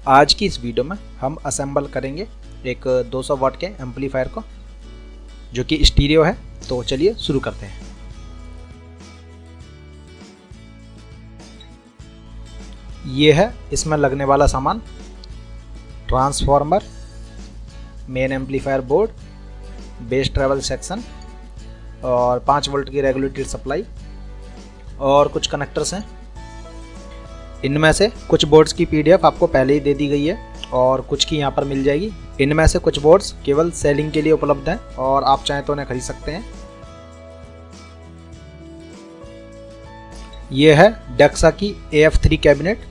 आज की इस वीडियो में हम असेंबल करेंगे एक 200 वाट के एम्पलीफायर को जो कि स्टीरियो है। तो चलिए शुरू करते हैं। ये है इसमें लगने वाला सामान: transformer, main amplifier board, base travel section और 5 वोल्ट की रेगुलेटेड सप्लाई और कुछ कनेक्टर्स हैं। इनमें से कुछ बोर्ड्स की पीडीएफ आपको पहले ही दे दी गई है और कुछ की यहाँ पर मिल जाएगी। इनमें से कुछ बोर्ड्स केवल सेलिंग के लिए उपलब्ध हैं और आप चाहें तो उन्हें खरीद सकते हैं। ये है डेक्सा की AF3 कैबिनेट।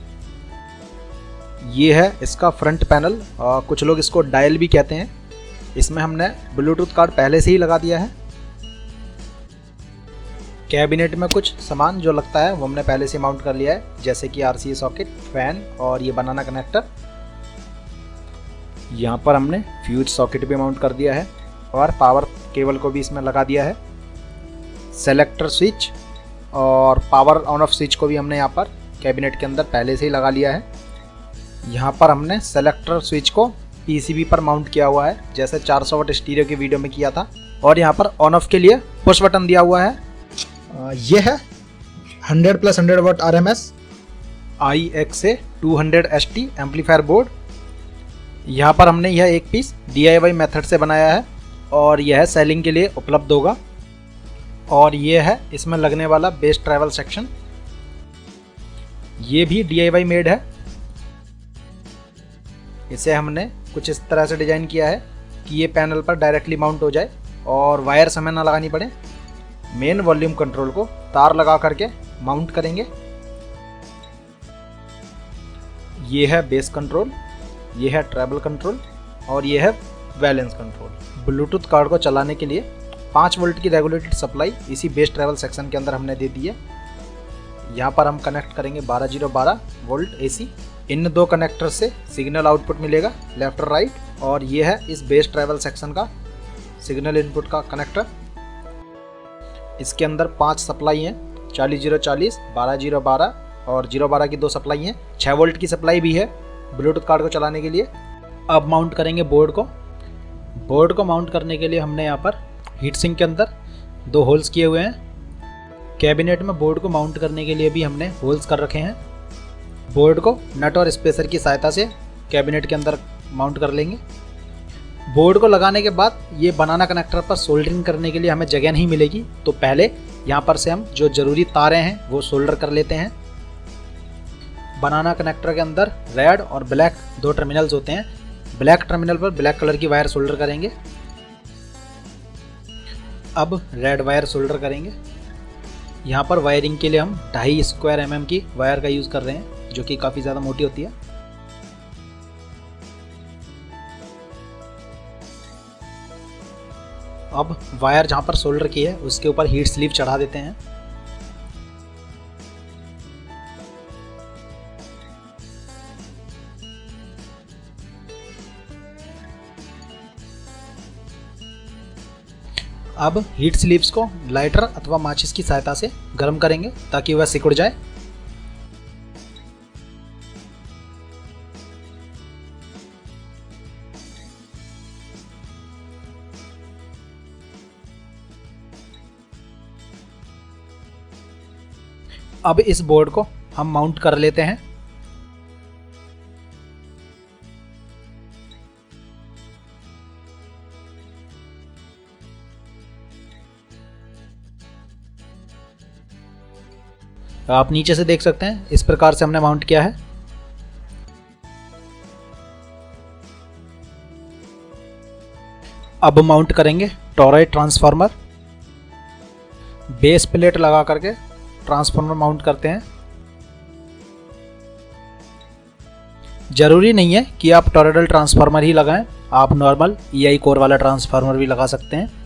ये है इसका फ्रंट पैनल, कुछ लोग इसको डायल भी कहते हैं। इसमें हमने ब्लूटूथ कार्ड पहले से ही लगा दिया है। कैबिनेट में कुछ सामान जो लगता है वो हमने पहले से माउंट कर लिया है, जैसे कि RCA सॉकेट, फैन और ये बनाना कनेक्टर। यहाँ पर हमने फ्यूज सॉकेट भी माउंट कर दिया है और पावर केबल को भी इसमें लगा दिया है। सेलेक्टर स्विच और पावर ऑन ऑफ स्विच को भी हमने यहाँ पर कैबिनेट के अंदर पहले से ही लगा लिया है। यहाँ पर हमने सेलेक्टर स्विच को PCB पर माउंट किया हुआ है, जैसे 400 वाट स्टीरियो की वीडियो में किया था। और यहाँ पर ऑन ऑफ के लिए पुश बटन दिया हुआ है। ये है 100+100 वाट RMS IXA 200 ST amplifier board. यहाँ पर हमने यह एक पीस DIY मेथड से बनाया है और यह सेलिंग के लिए उपलब्ध होगा। और यह है इसमें लगने वाला बेस ट्रैवल सेक्शन। ये भी DIY मेड है। इसे हमने कुछ इस तरह से डिजाइन किया है कि ये पैनल पर डायरेक्टली माउंट हो जाए और वायर समय ना लगानी पड़े। मेन वॉल्यूम कंट्रोल को तार लगा करके माउंट करेंगे। ये है बेस कंट्रोल, ये है ट्रैवल कंट्रोल और ये है बैलेंस कंट्रोल। ब्लूटूथ कार्ड को चलाने के लिए 5 वोल्ट की रेगुलेटेड सप्लाई इसी बेस ट्रैवल सेक्शन के अंदर हमने दे दी है। यहाँ पर हम कनेक्ट करेंगे 12012 वोल्ट AC। इन दो कनेक्टर से सिग्नल आउटपुट मिलेगा लेफ्ट और राइट। और ये है इस बेस ट्रैवल सेक्शन का सिग्नल इनपुट का कनेक्टर। इसके अंदर 5 सप्लाई हैं, 40040, 12012 और 012 की 2 सप्लाई हैं। 6 वोल्ट की सप्लाई भी है ब्लूटूथ कार्ड को चलाने के लिए। अब माउंट करेंगे बोर्ड को। बोर्ड को माउंट करने के लिए हमने यहाँ पर हीट सिंक के अंदर 2 होल्स किए हुए हैं। कैबिनेट में बोर्ड को माउंट करने के लिए भी हमने होल्स कर रखे हैं। बोर्ड को नट और स्पेसर की सहायता से कैबिनेट के अंदर माउंट कर लेंगे। बोर्ड को लगाने के बाद ये बनाना कनेक्टर पर सोल्डरिंग करने के लिए हमें जगह नहीं मिलेगी, तो पहले यहाँ पर से हम जो ज़रूरी तारें हैं वो सोल्डर कर लेते हैं। बनाना कनेक्टर के अंदर रेड और ब्लैक 2 टर्मिनल्स होते हैं। ब्लैक टर्मिनल पर ब्लैक कलर की वायर सोल्डर करेंगे। अब रेड वायर सोल्डर करेंगे। यहाँ पर वायरिंग के लिए हम 2.5 स्क्वायर mm की वायर का यूज़ कर रहे हैं, जो कि काफ़ी ज़्यादा मोटी होती है। अब वायर जहाँ पर सोल्डर की है उसके ऊपर हीट स्लीव चढ़ा देते हैं। अब हीट स्लीव्स को लाइटर अथवा माचिस की सहायता से गर्म करेंगे ताकि वह सिकुड़ जाए। अब इस बोर्ड को हम माउंट कर लेते हैं। आप नीचे से देख सकते हैं इस प्रकार से हमने माउंट किया है। अब माउंट करेंगे टॉरॉइड ट्रांसफार्मर। बेस प्लेट लगा करके ट्रांसफार्मर माउंट करते हैं। जरूरी नहीं है कि आप टॉरॉइडल ट्रांसफार्मर ही लगाएं, आप नॉर्मल EI कोर वाला ट्रांसफार्मर भी लगा सकते हैं।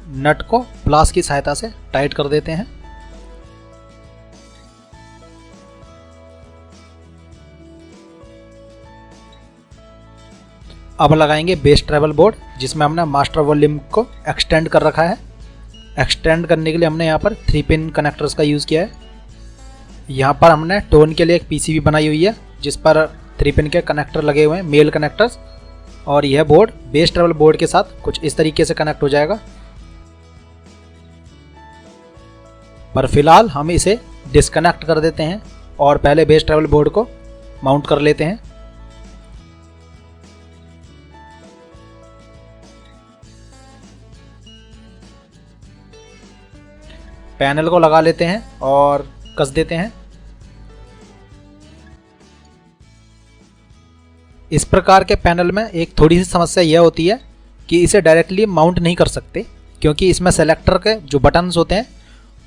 नट को प्लास की सहायता से टाइट कर देते हैं। अब लगाएंगे बेस ट्रैवल बोर्ड, जिसमें हमने मास्टर वॉल्यूम को एक्सटेंड कर रखा है। एक्सटेंड करने के लिए हमने यहाँ पर 3 पिन कनेक्टर्स का यूज़ किया है। यहाँ पर हमने टोन के लिए एक पीसीबी बनाई हुई है, जिस पर 3 पिन के कनेक्टर लगे हुए हैं, मेल कनेक्टर्स। और यह बोर्ड बेस ट्रैवल बोर्ड के साथ कुछ इस तरीके से कनेक्ट हो जाएगा। पर फिलहाल हम इसे डिस्कनेक्ट कर देते हैं और पहले बेस ट्रैवल बोर्ड को माउंट कर लेते हैं। पैनल को लगा लेते हैं और कस देते हैं। इस प्रकार के पैनल में एक थोड़ी सी समस्या यह होती है कि इसे डायरेक्टली माउंट नहीं कर सकते, क्योंकि इसमें सेलेक्टर के जो बटन्स होते हैं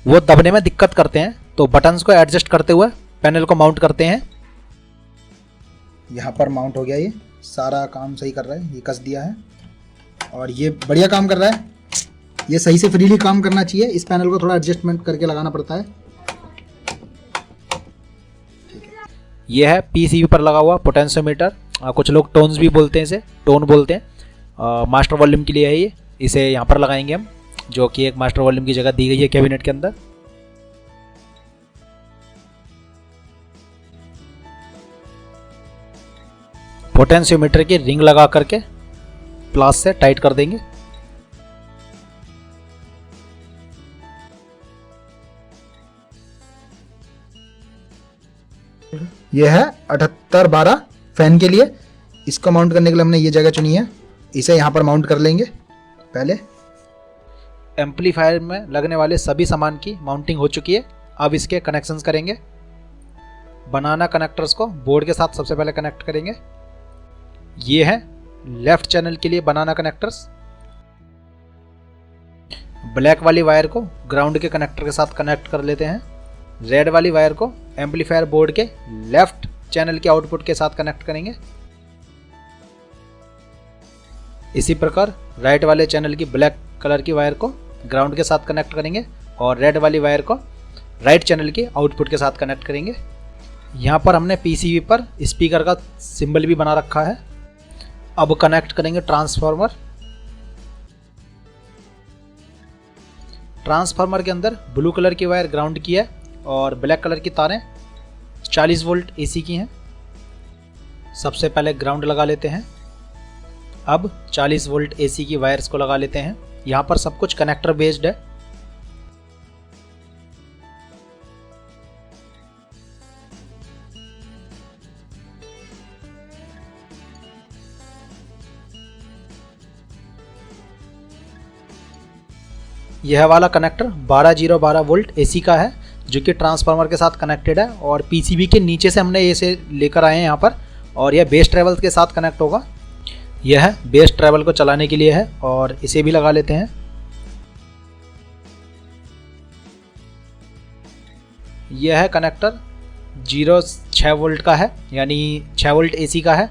वो दबने में दिक्कत करते हैं। तो बटन्स को एडजस्ट करते हुए पैनल को माउंट करते हैं। यहाँ पर माउंट हो गया, ये सारा काम सही कर रहा है, ये कस दिया है और ये बढ़िया काम कर रहा है। ये सही से फ्रीली काम करना चाहिए, इस पैनल को थोड़ा एडजस्टमेंट करके लगाना पड़ता है। ठीक है, यह है पीसीबी पर लगा हुआ पोटेंशियोमीटर। कुछ लोग टोन्स भी बोलते हैं, इसे टोन बोलते हैं। मास्टर वॉल्यूम के लिए है ये। इसे यहाँ पर लगाएंगे हम, जो कि एक मास्टर वॉल्यूम की जगह दी गई है कैबिनेट के अंदर। पोटेंशियोमीटर की रिंग लगा करके प्लास से टाइट कर देंगे। यह है 7812 फैन के लिए। इसको माउंट करने के लिए हमने ये जगह चुनी है, इसे यहाँ पर माउंट कर लेंगे। पहले एम्पलीफायर में लगने वाले सभी सामान की माउंटिंग हो चुकी है। अब इसके कनेक्शंस करेंगे। बनाना कनेक्टर्स को बोर्ड के साथ सबसे पहले कनेक्ट करेंगे। ये है लेफ्ट चैनल के लिए बनाना कनेक्टर्स। ब्लैक वाली वायर को ग्राउंड के कनेक्टर के साथ कनेक्ट कर लेते हैं। रेड वाली वायर को एम्पलीफायर बोर्ड के लेफ्ट चैनल के आउटपुट के साथ कनेक्ट करेंगे। इसी प्रकार राइट वाले चैनल की ब्लैक कलर की वायर को ग्राउंड के साथ कनेक्ट करेंगे और रेड वाली वायर को राइट चैनल के आउटपुट के साथ कनेक्ट करेंगे। यहाँ पर हमने पीसीबी पर स्पीकर का सिंबल भी बना रखा है। अब कनेक्ट करेंगे ट्रांसफार्मर। ट्रांसफार्मर के अंदर ब्लू कलर की वायर ग्राउंड की है और ब्लैक कलर की तारें 40 वोल्ट एसी की हैं। सबसे पहले ग्राउंड लगा लेते हैं। अब 40 वोल्ट एसी की वायर्स को लगा लेते हैं। यहाँ पर सब कुछ कनेक्टर बेस्ड है। यह वाला कनेक्टर 12012 वोल्ट एसी का है, जो कि ट्रांसफार्मर के साथ कनेक्टेड है और पीसीबी के नीचे से हमने इसे लेकर आए हैं यहाँ पर, और यह बेस ट्रैवल के साथ कनेक्ट होगा। यह बेस ट्रैवल को चलाने के लिए है और इसे भी लगा लेते हैं। यह है कनेक्टर 06 वोल्ट का है, यानी 6 वोल्ट एसी का है,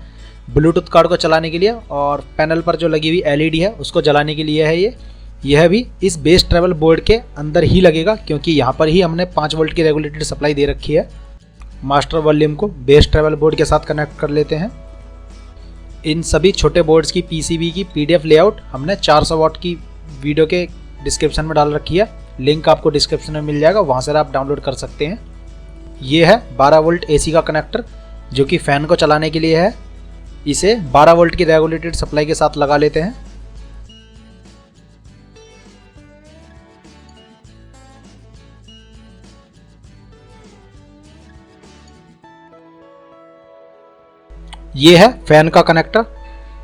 ब्लूटूथ कार्ड को चलाने के लिए, और पैनल पर जो लगी हुई एलईडी है उसको जलाने के लिए है। यह भी इस बेस ट्रैवल बोर्ड के अंदर ही लगेगा, क्योंकि यहाँ पर ही हमने 5 वोल्ट की रेगुलेटेड सप्लाई दे रखी है। मास्टर वॉल्यूम को बेस ट्रैवल बोर्ड के साथ कनेक्ट कर लेते हैं। इन सभी छोटे बोर्ड्स की पीसीबी की पीडीएफ लेआउट हमने 400 वाट की वीडियो के डिस्क्रिप्शन में डाल रखी है। लिंक आपको डिस्क्रिप्शन में मिल जाएगा, वहाँ से आप डाउनलोड कर सकते हैं। ये है 12 वोल्ट एसी का कनेक्टर, जो कि फ़ैन को चलाने के लिए है। इसे 12 वोल्ट की रेगुलेटेड सप्लाई के साथ लगा लेते हैं। ये है फैन का कनेक्टर,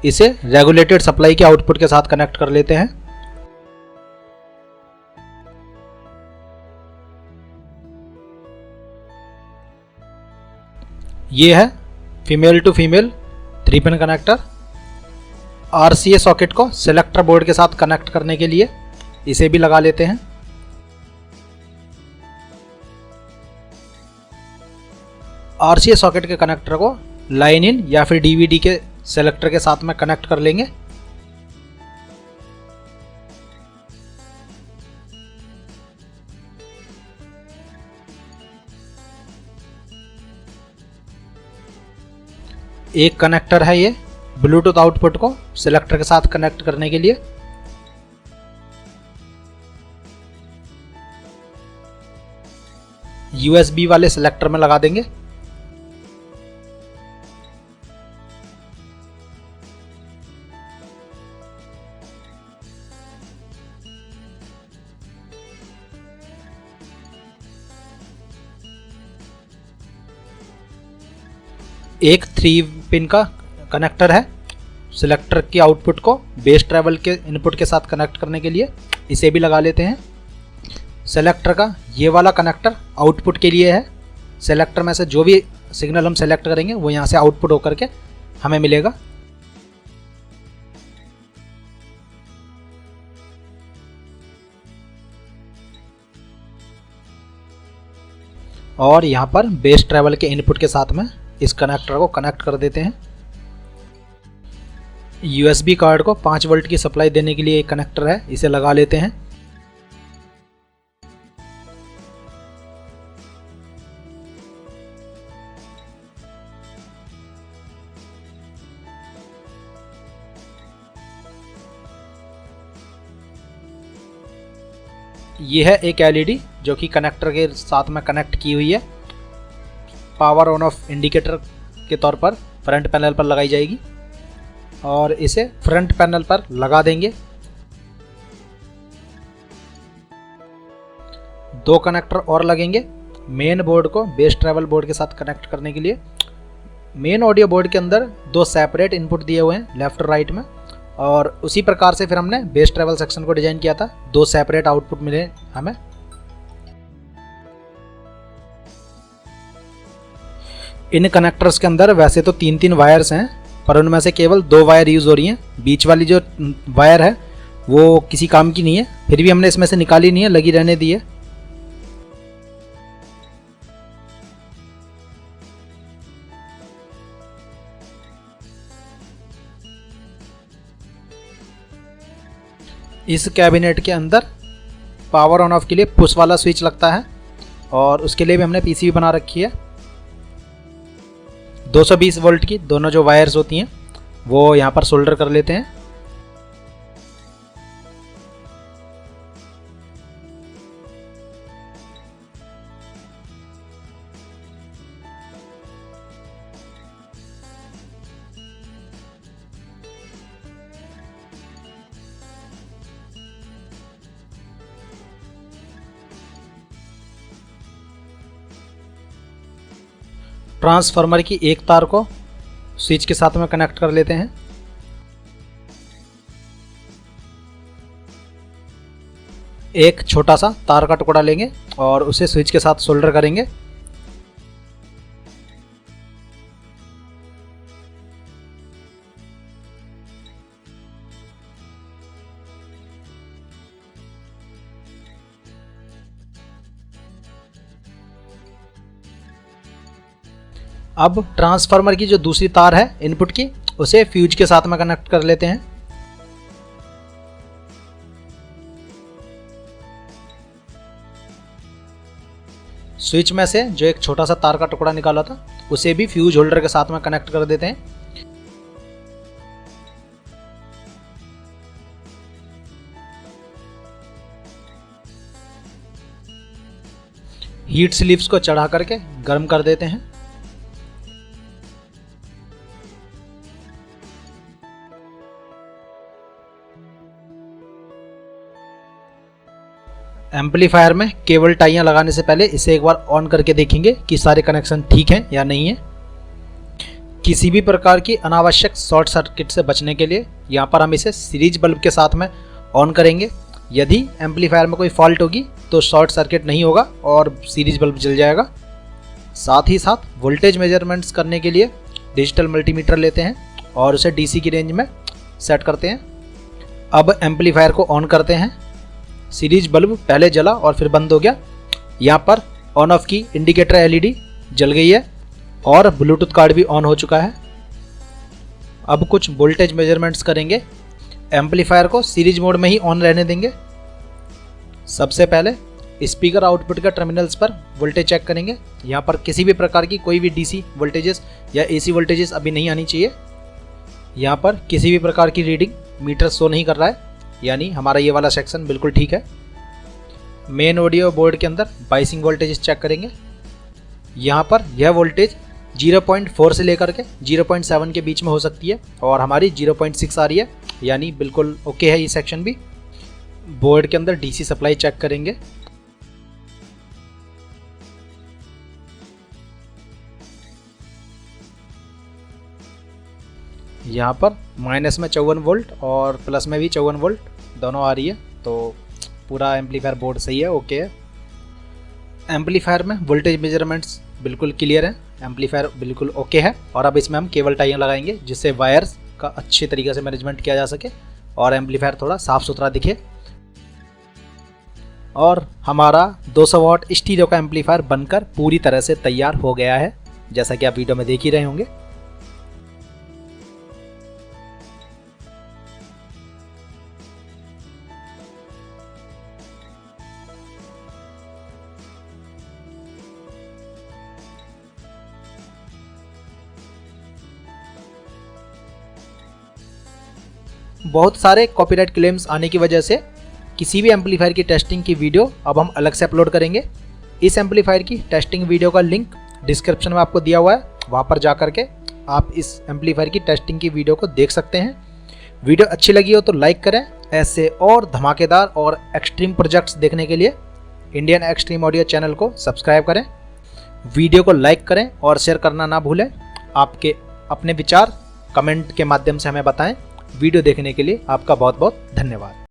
इसे रेगुलेटेड सप्लाई के आउटपुट के साथ कनेक्ट कर लेते हैं। ये है female to female 3 pin connector. RCA socket को सेलेक्टर बोर्ड के साथ कनेक्ट करने के लिए इसे भी लगा लेते हैं। आरसीए सॉकेट के कनेक्टर को लाइन इन या फिर डीवीडी के सेलेक्टर के साथ में कनेक्ट कर लेंगे। एक कनेक्टर है ये ब्लूटूथ आउटपुट को सिलेक्टर के साथ कनेक्ट करने के लिए। USB वाले सिलेक्टर में लगा देंगे। एक 3 पिन का कनेक्टर है सिलेक्टर की आउटपुट को बेस ट्रैवल के इनपुट के साथ कनेक्ट करने के लिए, इसे भी लगा लेते हैं। सेलेक्टर का ये वाला कनेक्टर आउटपुट के लिए है। सेलेक्टर में से जो भी सिग्नल हम सेलेक्ट करेंगे वो यहाँ से आउटपुट होकर के हमें मिलेगा। और यहाँ पर बेस ट्रैवल के इनपुट के साथ में इस कनेक्टर को कनेक्ट कर देते हैं। USB कार्ड को 5 वोल्ट की सप्लाई देने के लिए एक कनेक्टर है, इसे लगा लेते हैं। यह है एक LED जो कि कनेक्टर के साथ में कनेक्ट की हुई है। पावर ऑन ऑफ इंडिकेटर के तौर पर फ्रंट पैनल पर लगाई जाएगी और इसे फ्रंट पैनल पर लगा देंगे। 2 कनेक्टर और लगेंगे मेन बोर्ड को बेस ट्रैवल बोर्ड के साथ कनेक्ट करने के लिए। मेन ऑडियो बोर्ड के अंदर 2 सेपरेट इनपुट दिए हुए हैं लेफ्ट और राइट में, और उसी प्रकार से फिर हमने बेस ट्रैवल सेक्शन को डिजाइन किया था। 2 सेपरेट आउटपुट मिले हमें। इन कनेक्टर्स के अंदर वैसे तो 3-3 वायर्स हैं, पर उनमें से केवल 2 वायर यूज़ हो रही हैं। बीच वाली जो वायर है वो किसी काम की नहीं है, फिर भी हमने इसमें से निकाली नहीं है, लगी रहने दी है। इस कैबिनेट के अंदर पावर ऑन ऑफ के लिए पुश वाला स्विच लगता है और उसके लिए भी हमने PCB बना रखी है। 220 वोल्ट की दोनों जो वायर्स होती हैं वो यहाँ पर सोल्डर कर लेते हैं। ट्रांसफार्मर की एक तार को स्विच के साथ में कनेक्ट कर लेते हैं। एक छोटा सा तार का टुकड़ा लेंगे और उसे स्विच के साथ सोल्डर करेंगे। अब ट्रांसफार्मर की जो दूसरी तार है इनपुट की, उसे फ्यूज के साथ में कनेक्ट कर लेते हैं। स्विच में से जो एक छोटा सा तार का टुकड़ा निकाला था उसे भी फ्यूज होल्डर के साथ में कनेक्ट कर देते हैं। हीट स्लीव्स को चढ़ा करके गर्म कर देते हैं। एम्पलीफायर में केबल टाइयाँ लगाने से पहले इसे एक बार ऑन करके देखेंगे कि सारे कनेक्शन ठीक हैं या नहीं है। किसी भी प्रकार की अनावश्यक शॉर्ट सर्किट से बचने के लिए यहाँ पर हम इसे सीरीज बल्ब के साथ में ऑन करेंगे। यदि एम्पलीफायर में कोई फॉल्ट होगी तो शॉर्ट सर्किट नहीं होगा और सीरीज बल्ब जल जाएगा। साथ ही साथ वोल्टेज मेजरमेंट्स करने के लिए डिजिटल मल्टीमीटर लेते हैं और उसे DC की रेंज में सेट करते हैं। अब एम्पलीफायर को ऑन करते हैं। सीरीज बल्ब पहले जला और फिर बंद हो गया। यहाँ पर ऑन ऑफ की इंडिकेटर LED जल गई है और ब्लूटूथ कार्ड भी ऑन हो चुका है। अब कुछ वोल्टेज मेजरमेंट्स करेंगे। एम्पलीफायर को सीरीज मोड में ही ऑन रहने देंगे। सबसे पहले स्पीकर आउटपुट के टर्मिनल्स पर वोल्टेज चेक करेंगे। यहाँ पर किसी भी प्रकार की कोई भी डीसी वोल्टेजेस या एसी वोल्टेजेस अभी नहीं आनी चाहिए। यहाँ पर किसी भी प्रकार की रीडिंग मीटर शो नहीं कर रहा है, यानी हमारा ये वाला सेक्शन बिल्कुल ठीक है। मेन ऑडियो बोर्ड के अंदर बाइसिंग वोल्टेजेस चेक करेंगे। यहाँ पर यह वोल्टेज 0.4 से लेकर के 0.7 के बीच में हो सकती है और हमारी 0.6 आ रही है, यानी बिल्कुल ओके है ये सेक्शन भी। बोर्ड के अंदर डीसी सप्लाई चेक करेंगे। यहाँ पर माइनस में 54 वोल्ट और प्लस में भी 54 वोल्ट दोनों आ रही है, तो पूरा एम्पलीफायर बोर्ड सही है, ओके है। एम्पलीफायर में वोल्टेज मेजरमेंट्स बिल्कुल क्लियर है, एम्पलीफायर बिल्कुल ओके है। और अब इसमें हम केबल टाइयाँ लगाएंगे जिससे वायर्स का अच्छे तरीके से मैनेजमेंट किया जा सके और एम्पलीफायर थोड़ा साफ़ सुथरा दिखे। और हमारा 200 वाट स्टीरियो का एम्पलीफायर बनकर पूरी तरह से तैयार हो गया है, जैसा कि आप वीडियो में देख ही रहे होंगे। बहुत सारे कॉपीराइट क्लेम्स आने की वजह से किसी भी एम्पलीफायर की टेस्टिंग की वीडियो अब हम अलग से अपलोड करेंगे। इस एम्पलीफायर की टेस्टिंग वीडियो का लिंक डिस्क्रिप्शन में आपको दिया हुआ है, वहाँ पर जा कर के आप इस एम्पलीफायर की टेस्टिंग की वीडियो को देख सकते हैं। वीडियो अच्छी लगी हो तो लाइक करें। ऐसे और धमाकेदार और एक्सट्रीम प्रोजेक्ट्स देखने के लिए इंडियन एक्सट्रीम ऑडियो चैनल को सब्सक्राइब करें। वीडियो को लाइक करें और शेयर करना ना भूलें। आपके अपने विचार कमेंट के माध्यम से हमें बताएं। वीडियो देखने के लिए आपका बहुत बहुत धन्यवाद।